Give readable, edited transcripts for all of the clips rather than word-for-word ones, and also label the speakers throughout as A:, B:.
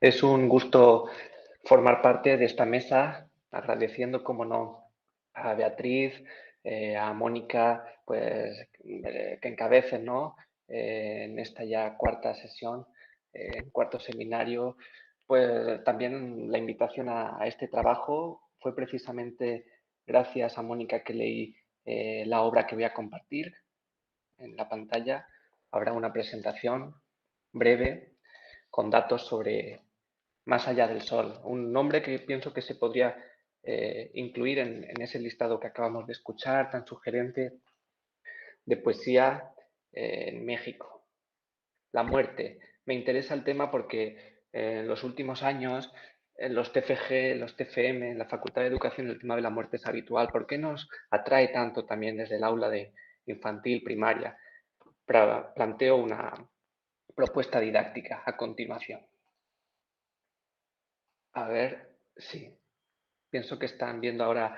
A: Es un gusto formar parte de esta mesa, agradeciendo, como no, a Beatriz, a Mónica, pues que encabecen, ¿no? En esta ya cuarta sesión, cuarto seminario, pues también la invitación a este trabajo fue precisamente gracias a Mónica que leí la obra que voy a compartir en la pantalla. Habrá una presentación breve con datos sobre Más allá del sol, un nombre que pienso que se podría incluir en ese listado que acabamos de escuchar, tan sugerente, de poesía en México. La muerte. Me interesa el tema porque en los últimos años, en los TFG, los TFM, en la Facultad de Educación, el tema de la muerte es habitual. ¿Por qué nos atrae tanto también desde el aula de infantil, primaria? Planteo una propuesta didáctica a continuación. A ver, sí. Pienso que están viendo ahora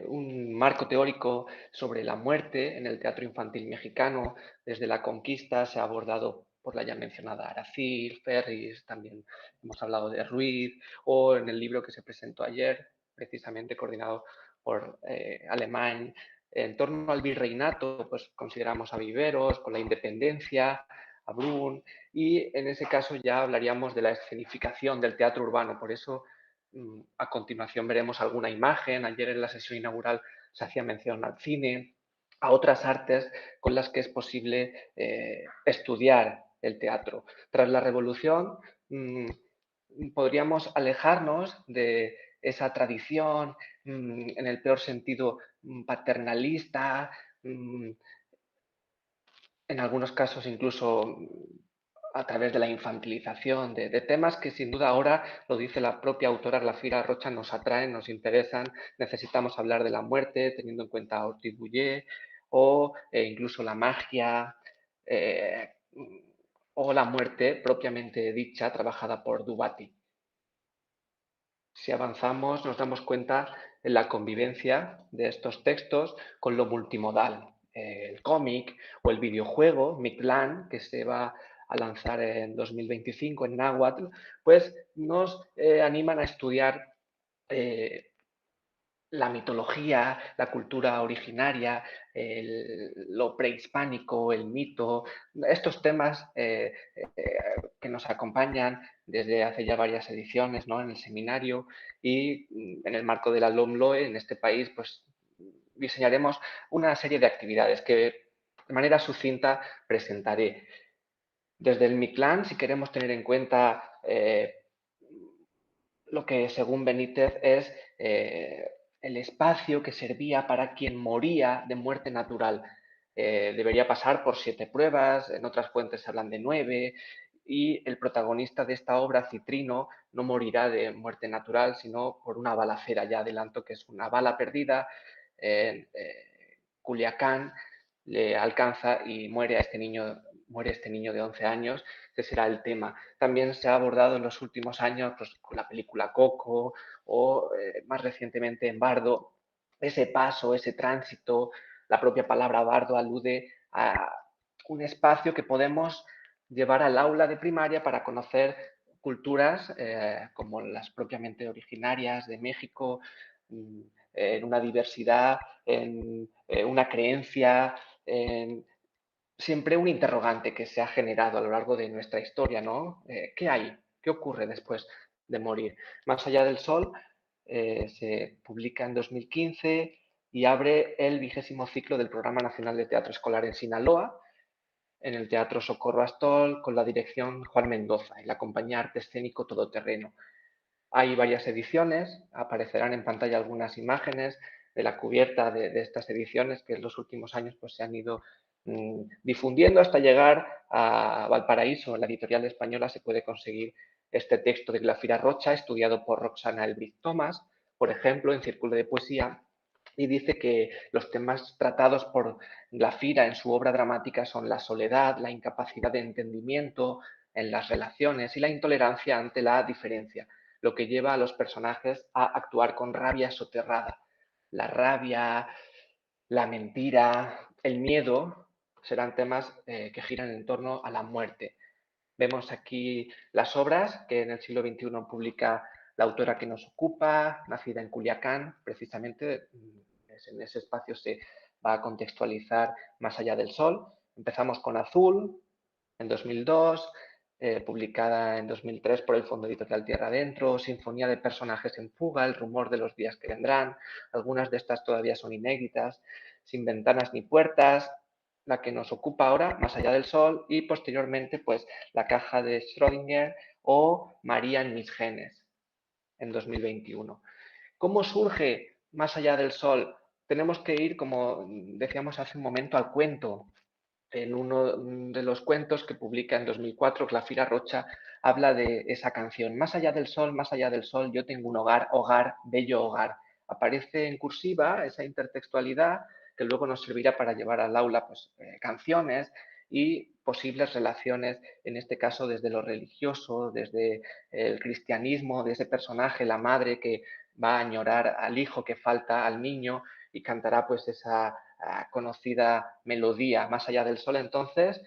A: un marco teórico sobre la muerte en el teatro infantil mexicano. Desde la conquista se ha abordado por la ya mencionada Aracil, Ferris, también hemos hablado de Ruiz, o en el libro que se presentó ayer, precisamente coordinado por Alemán. En torno al virreinato, pues consideramos a Viveros, con la independencia, a Brun, y en ese caso ya hablaríamos de la escenificación del teatro urbano. Por eso a continuación veremos alguna imagen. Ayer en la sesión inaugural se hacía mención al cine, a otras artes con las que es posible estudiar el teatro. Tras la Revolución podríamos alejarnos de esa tradición, en el peor sentido paternalista, en algunos casos incluso a través de la infantilización de temas que sin duda ahora, lo dice la propia autora Glafira Rocha, nos atraen, nos interesan. Necesitamos hablar de la muerte teniendo en cuenta a Ortiz Bouyer o incluso la magia eh, o la muerte propiamente dicha trabajada por Dubati. Si avanzamos nos damos cuenta en la convivencia de estos textos con lo multimodal. El cómic o el videojuego, Mictlán, que se va a lanzar en 2025 en Náhuatl, pues nos animan a estudiar la mitología, la cultura originaria, lo prehispánico, el mito, estos temas que nos acompañan desde hace ya varias ediciones, ¿no? En el seminario y en el marco de la LOMLOE en este país, pues diseñaremos una serie de actividades que de manera sucinta presentaré. Desde el Mictlán, si queremos tener en cuenta lo que según Benítez es el espacio que servía para quien moría de muerte natural. Debería pasar por 7 pruebas, en otras fuentes se hablan de 9, y el protagonista de esta obra, Citrino, no morirá de muerte natural, sino por una balacera. Ya adelanto que es una bala perdida en Culiacán, le alcanza y muere este niño de 11 años. Ese será el tema. También se ha abordado en los últimos años, pues, con la película Coco o más recientemente en Bardo, ese paso, ese tránsito. La propia palabra bardo alude a un espacio que podemos llevar al aula de primaria para conocer culturas como las propiamente originarias de México, en una diversidad, en una creencia, en siempre un interrogante que se ha generado a lo largo de nuestra historia, ¿no? ¿Qué hay? ¿Qué ocurre después de morir? Más allá del sol se publica en 2015 y abre el 20º ciclo del Programa Nacional de Teatro Escolar en Sinaloa, en el Teatro Socorro Astol, con la dirección Juan Mendoza y la compañía Arte Escénico Todoterreno. Hay varias ediciones, aparecerán en pantalla algunas imágenes de la cubierta de estas ediciones que en los últimos años pues, se han ido difundiendo hasta llegar a Valparaíso. En la editorial española se puede conseguir este texto de Glafira Rocha, estudiado por Roxana Elbriz Thomas, por ejemplo, en Círculo de Poesía, y dice que los temas tratados por Glafira en su obra dramática son la soledad, la incapacidad de entendimiento en las relaciones y la intolerancia ante la diferencia, lo que lleva a los personajes a actuar con rabia soterrada. La rabia, la mentira, el miedo serán temas que giran en torno a la muerte. Vemos aquí las obras que en el siglo XXI publica la autora que nos ocupa, nacida en Culiacán, precisamente en ese espacio se va a contextualizar Más allá del sol. Empezamos con Azul, en 2002, publicada en 2003 por el Fondo Editorial Tierra Adentro, Sinfonía de personajes en fuga, El rumor de los días que vendrán, algunas de estas todavía son inéditas, Sin ventanas ni puertas, la que nos ocupa ahora, Más allá del sol, y posteriormente pues La caja de Schrödinger o María en mis genes, en 2021. ¿Cómo surge Más allá del sol? Tenemos que ir, como decíamos hace un momento, al cuento. En uno de los cuentos que publica en 2004, Glafira Rocha habla de esa canción. Más allá del sol, yo tengo un hogar, hogar, bello hogar. Aparece en cursiva esa intertextualidad que luego nos servirá para llevar al aula pues, canciones y posibles relaciones, en este caso desde lo religioso, desde el cristianismo, de ese personaje, la madre que va a añorar al hijo que falta, al niño, y cantará pues esa conocida melodía Más allá del sol. Entonces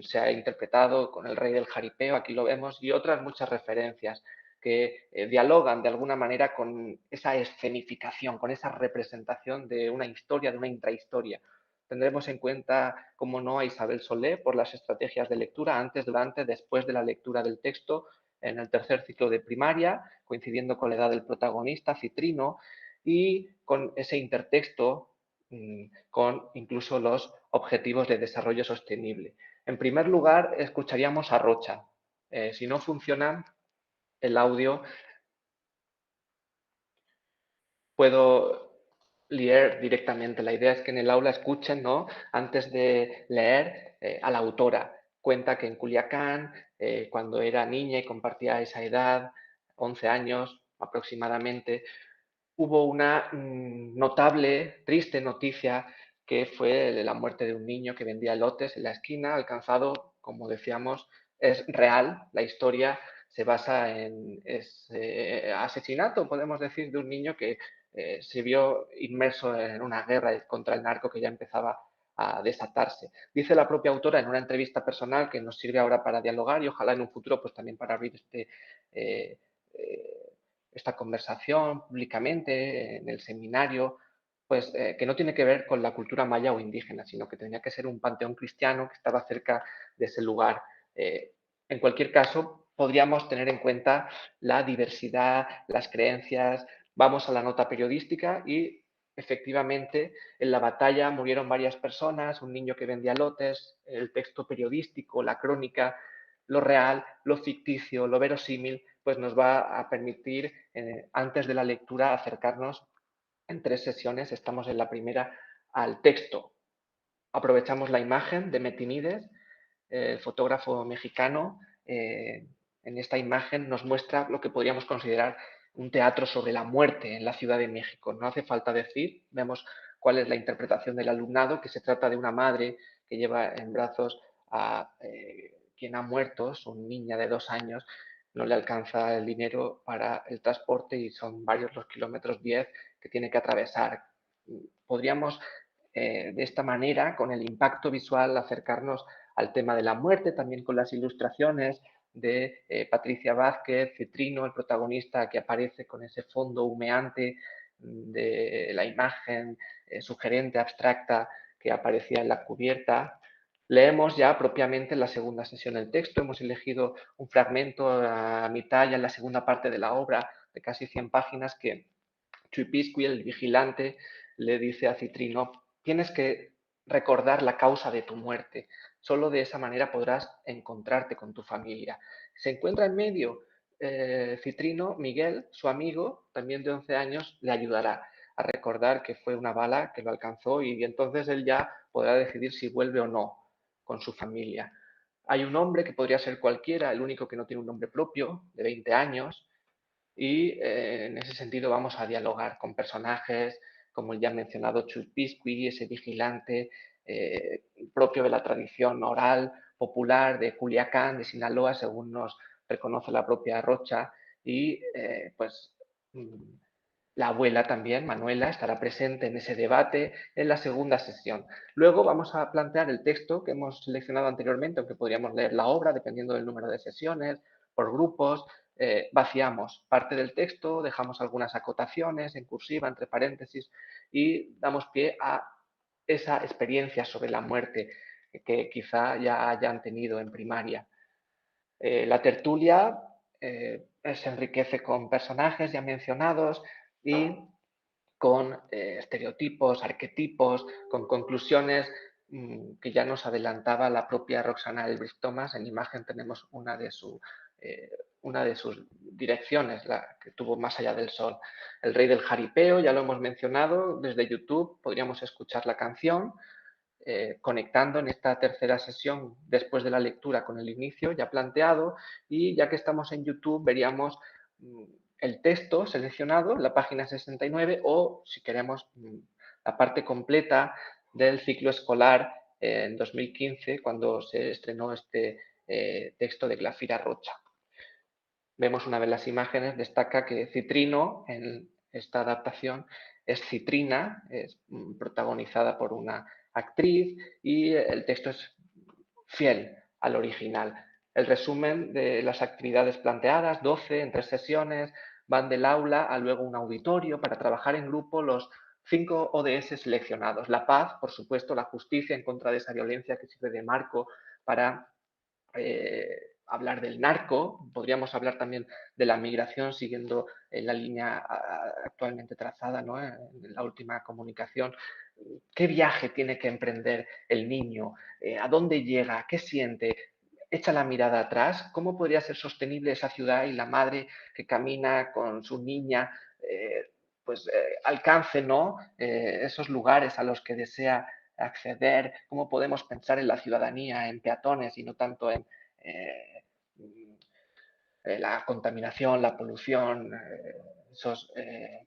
A: se ha interpretado con El rey del jaripeo, aquí lo vemos, y otras muchas referencias que dialogan de alguna manera con esa escenificación, con esa representación de una historia, de una intrahistoria. Tendremos en cuenta, como no, a Isabel Solé por las estrategias de lectura antes, durante, después de la lectura del texto en el tercer ciclo de primaria, coincidiendo con la edad del protagonista, Citrino, y con ese intertexto con incluso los objetivos de desarrollo sostenible. En primer lugar, escucharíamos a Rocha. Si no funciona el audio, puedo leer directamente. La idea es que en el aula escuchen, ¿no? Antes de leer a la autora. Cuenta que en Culiacán, cuando era niña y compartía esa edad, 11 años aproximadamente, hubo una notable, triste noticia que fue la muerte de un niño que vendía elotes en la esquina, alcanzado, como decíamos, es real. La historia se basa en ese asesinato, podemos decir, de un niño que se vio inmerso en una guerra contra el narco que ya empezaba a desatarse. Dice la propia autora en una entrevista personal que nos sirve ahora para dialogar y ojalá en un futuro pues también para abrir eh, eh, esta conversación públicamente en el seminario, pues que no tiene que ver con la cultura maya o indígena, sino que tenía que ser un panteón cristiano que estaba cerca de ese lugar. Eh, en cualquier caso, podríamos tener en cuenta la diversidad, las creencias. Vamos a la nota periodística y efectivamente en la batalla murieron varias personas, un niño que vendía lotes, el texto periodístico, la crónica, lo real, lo ficticio, lo verosímil, pues nos va a permitir, antes de la lectura, acercarnos en 3 sesiones. Estamos en la primera al texto. Aprovechamos la imagen de Metinides, el fotógrafo mexicano. En esta imagen nos muestra lo que podríamos considerar un teatro sobre la muerte en la Ciudad de México. No hace falta decir, vemos cuál es la interpretación del alumnado, que se trata de una madre que lleva en brazos a quien ha muerto, su niña de 2 años, no le alcanza el dinero para el transporte y son varios los kilómetros 10 que tiene que atravesar. Podríamos de esta manera, con el impacto visual, acercarnos al tema de la muerte, también con las ilustraciones de Patricia Vázquez, Citrino, el protagonista que aparece con ese fondo humeante de la imagen sugerente, abstracta, que aparecía en la cubierta. Leemos ya propiamente en la segunda sesión el texto, hemos elegido un fragmento a mitad ya en la segunda parte de la obra de casi 100 páginas que Chupisqui, el vigilante, le dice a Citrino, tienes que recordar la causa de tu muerte. Solo de esa manera podrás encontrarte con tu familia. Se encuentra en medio Citrino, Miguel, su amigo, también de 11 años, le ayudará a recordar que fue una bala que lo alcanzó y entonces él ya podrá decidir si vuelve o no con su familia. Hay un hombre que podría ser cualquiera, el único que no tiene un nombre propio, de 20 años, y en ese sentido vamos a dialogar con personajes como el ya mencionado Chupisqui, ese vigilante propio de la tradición oral popular de Culiacán, de Sinaloa, según nos reconoce la propia Rocha, y pues La abuela también, Manuela, estará presente en ese debate en la segunda sesión. Luego vamos a plantear el texto que hemos seleccionado anteriormente, aunque podríamos leer la obra dependiendo del número de sesiones, por grupos. Vaciamos parte del texto, dejamos algunas acotaciones en cursiva, entre paréntesis, y damos pie a esa experiencia sobre la muerte que quizá ya hayan tenido en primaria. La tertulia se enriquece con personajes ya mencionados y con estereotipos, arquetipos, con conclusiones que ya nos adelantaba la propia Roxana Elbridge Thomas. En imagen tenemos eh, una de sus direcciones, la que tuvo Más allá del sol. El rey del jaripeo, ya lo hemos mencionado, desde YouTube podríamos escuchar la canción, conectando en esta tercera sesión después de la lectura con el inicio ya planteado, y ya que estamos en YouTube veríamos el texto seleccionado, la página 69, o si queremos la parte completa del ciclo escolar en 2015 cuando se estrenó este texto de Glafira Rocha. Vemos una vez las imágenes, destaca que Citrino en esta adaptación es Citrina, es protagonizada por una actriz, y el texto es fiel al original. El resumen de las actividades planteadas, 12 en 3 sesiones, van del aula a luego un auditorio para trabajar en grupo los 5 ODS seleccionados. La paz, por supuesto, la justicia en contra de esa violencia que sirve de marco para hablar del narco, podríamos hablar también de la migración siguiendo la línea actualmente trazada, ¿no?, en la última comunicación. ¿Qué viaje tiene que emprender el niño? ¿A dónde llega? ¿Qué siente? Echa la mirada atrás. ¿Cómo podría ser sostenible esa ciudad y la madre que camina con su niña, alcance, ¿no?, esos lugares a los que desea acceder? ¿Cómo podemos pensar en la ciudadanía, en peatones y no tanto en eh, la contaminación, la polución, esos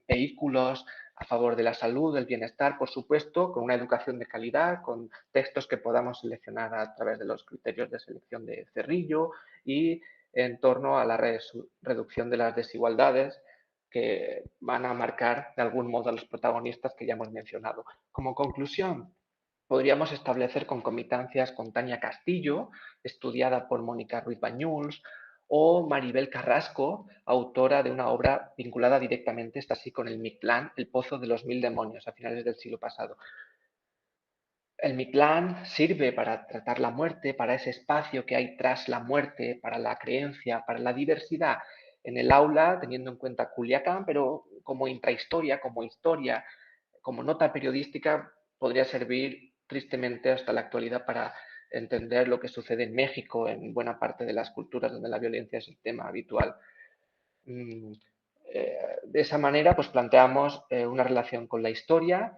A: vehículos a favor de la salud, del bienestar, por supuesto, con una educación de calidad, con textos que podamos seleccionar a través de los criterios de selección de Cerrillo y en torno a la reducción de las desigualdades que van a marcar de algún modo a los protagonistas que ya hemos mencionado. Como conclusión, podríamos establecer concomitancias con Tania Castillo, estudiada por Mónica Ruiz Bañuls, o Maribel Carrasco, autora de una obra vinculada directamente, está así, con el Mictlán, El pozo de los mil demonios, a finales del siglo pasado. El Mictlán sirve para tratar la muerte, para ese espacio que hay tras la muerte, para la creencia, para la diversidad en el aula, teniendo en cuenta Culiacán, pero como intrahistoria, como historia, como nota periodística, podría servir tristemente hasta la actualidad para entender lo que sucede en México, en buena parte de las culturas donde la violencia es el tema habitual. Mm, de esa manera, pues planteamos una relación con la historia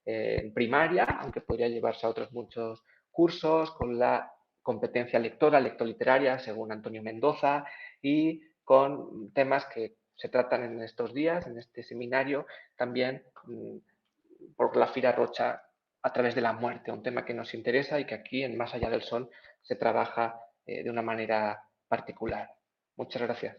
A: en primaria, aunque podría llevarse a otros muchos cursos, con la competencia lectora, lectoliteraria, según Antonio Mendoza, y con temas que se tratan en estos días, en este seminario, también por Glafira Rocha a través de la muerte, un tema que nos interesa y que aquí en Más allá del sol se trabaja de una manera particular. Muchas gracias.